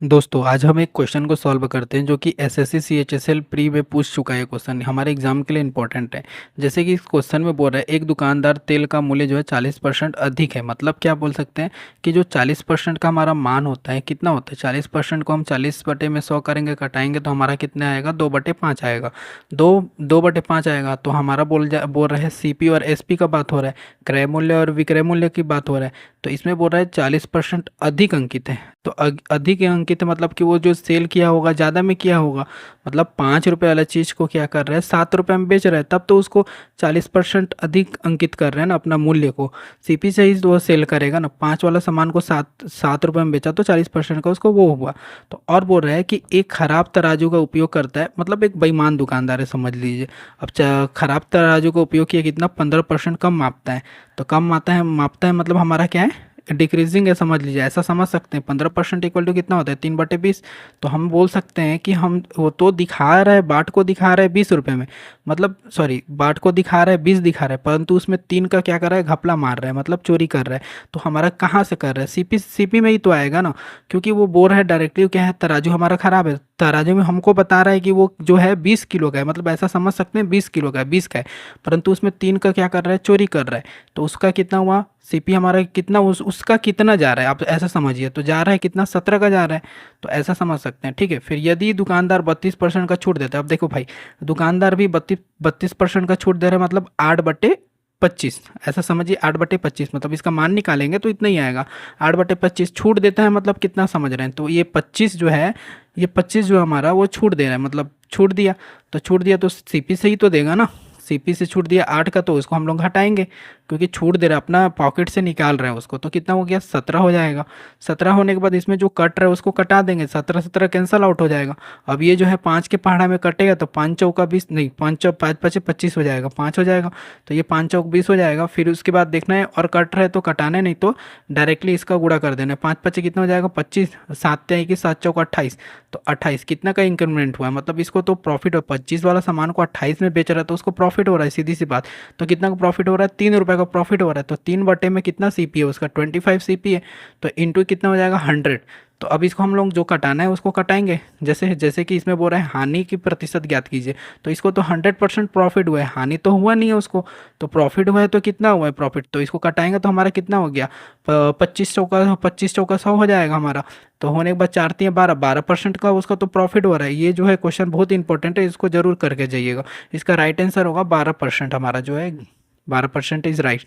दोस्तों आज हम एक क्वेश्चन को सॉल्व करते हैं जो कि एसएससी सीएचएसएल प्री में पूछ चुका है। क्वेश्चन हमारे एग्जाम के लिए इंपॉर्टेंट है। जैसे कि इस क्वेश्चन में बोल रहा है एक दुकानदार तेल का मूल्य जो है 40% अधिक है। मतलब क्या बोल सकते हैं कि जो 40% का हमारा मान होता है कितना होता है 40% को हम 40/100 करेंगे, कटाएंगे तो हमारा कितना आएगा 2/5 आएगा। 2/5 आएगा तो हमारा बोल रहे हैं सीपी और एसपी का बात हो रहा है, क्रय मूल्य और विक्रय मूल्य की बात हो रहा है। तो इसमें बोल रहा है 40% अधिक अंकित है। तो अधिक अंकित है मतलब कि वो जो सेल किया होगा ज़्यादा में किया होगा। मतलब 5 रुपये वाला चीज़ को क्या कर रहा है 7 रुपये में बेच रहा है, तब तो उसको 40% अधिक अंकित कर रहे हैं ना अपना मूल्य को। सीपी से ही वो सेल करेगा ना। 5 वाला सामान को 7 रुपये में बेचा तो 40% का उसको वो हुआ। तो और बोल रहा है कि एक खराब तराजू का उपयोग करता है, मतलब एक बेईमान दुकानदार है समझ लीजिए। अब खराब तराजू का उपयोग किया कितना 15% कम मापता है। तो कम मापता है मतलब हमारा क्या है डिक्रीजिंग है समझ लीजिए। ऐसा समझ सकते हैं 15% इक्वल टू कितना होता है 3/20। तो हम बोल सकते हैं कि हम वो तो दिखा रहा है बाट को दिखा रहा है 20 रुपये में, मतलब सॉरी बाट को दिखा रहा है 20 दिखा रहा है, परंतु उसमें 3 का क्या कर रहा है घपला मार रहा है, मतलब चोरी कर रहा है। तो हमारा कहाँ से कर रहा है सीपी में ही तो आएगा ना, क्योंकि वो बोल रहा है डायरेक्टली क्या है तराजू हमारा खराब है। तराजू में हमको बता रहा है कि वो जो है 20 किलो का है, मतलब ऐसा समझ सकते हैं 20 किलो का है 20 का है, परंतु उसमें 3 का क्या कर रहा है चोरी कर रहा है। तो उसका कितना हुआ सीपी हमारा कितना उसका कितना जा रहा है आप ऐसा समझिए। तो जा रहा है कितना 17 का जा रहा है। तो ऐसा समझ सकते हैं ठीक है। फिर यदि दुकानदार 32% का छूट देता है, अब देखो भाई दुकानदार भी 32% का छूट दे रहा है, मतलब 8/25 ऐसा समझिए। 8/25 मतलब इसका मान निकालेंगे तो इतना ही आएगा। 8/25 छूट देता है मतलब कितना समझ रहे हैं। तो ये 25 जो है, ये 25 जो हमारा वो छूट दे रहा है, मतलब छूट दिया। तो छूट दिया तो सीपी से ही तो देगा ना। सीपी से छूट दिया 8 का, तो उसको हम लोग हटाएंगे क्योंकि छूट दे रहा है अपना पॉकेट से निकाल रहे हैं उसको। तो कितना हो गया 17 हो जाएगा। 17 होने के बाद इसमें जो कट रहा है उसको कटा देंगे, 17 कैंसल आउट हो जाएगा। अब ये जो है 5 के पहाड़ा में कटेगा तो 5 चौका 20 नहीं 5 25 हो जाएगा, 5 हो जाएगा। तो ये 5 चौक 20 हो जाएगा। फिर उसके बाद देखना है और कट रहा है तो कटाना है, नहीं तो डायरेक्टली इसका गुणा कर देना है। 5 5 कितना हो जाएगा 25, 7 आएगी 7 चौक 28। तो 28 कितना का इंक्रीमेंट हुआ है, मतलब इसको तो प्रॉफिट हो। 25 वाला सामान को 28 में बेच रहा है तो उसको प्रॉफिट हो रहा है सीधी सी बात। तो कितना का प्रॉफिट हो रहा है 3 रुपये का प्रॉफिट हो रहा है। तो 3 में कितना सीपी है उसका 25 सीपी है। तो इंटू कितना हो जाएगा 100। तो अब इसको हम लोग जो कटाना है उसको कटाएंगे। जैसे जैसे कि इसमें बोल रहे हैं हानि की प्रतिशत ज्ञात कीजिए, तो इसको तो 100% प्रॉफिट हुआ है, हानि तो हुआ नहीं है उसको। तो प्रॉफिट हुआ है तो कितना हुआ है प्रॉफिट, तो इसको कटाएंगे तो हमारा कितना हो गया 25 चौका 100 हो जाएगा हमारा। तो होने के बाद 4×3 = 12% का उसका तो प्रॉफिट हो रहा है। ये जो है क्वेश्चन बहुत इंपॉर्टेंट है, इसको जरूर करके जाइएगा। इसका राइट आंसर होगा 12% हमारा जो है 12% इज राइट।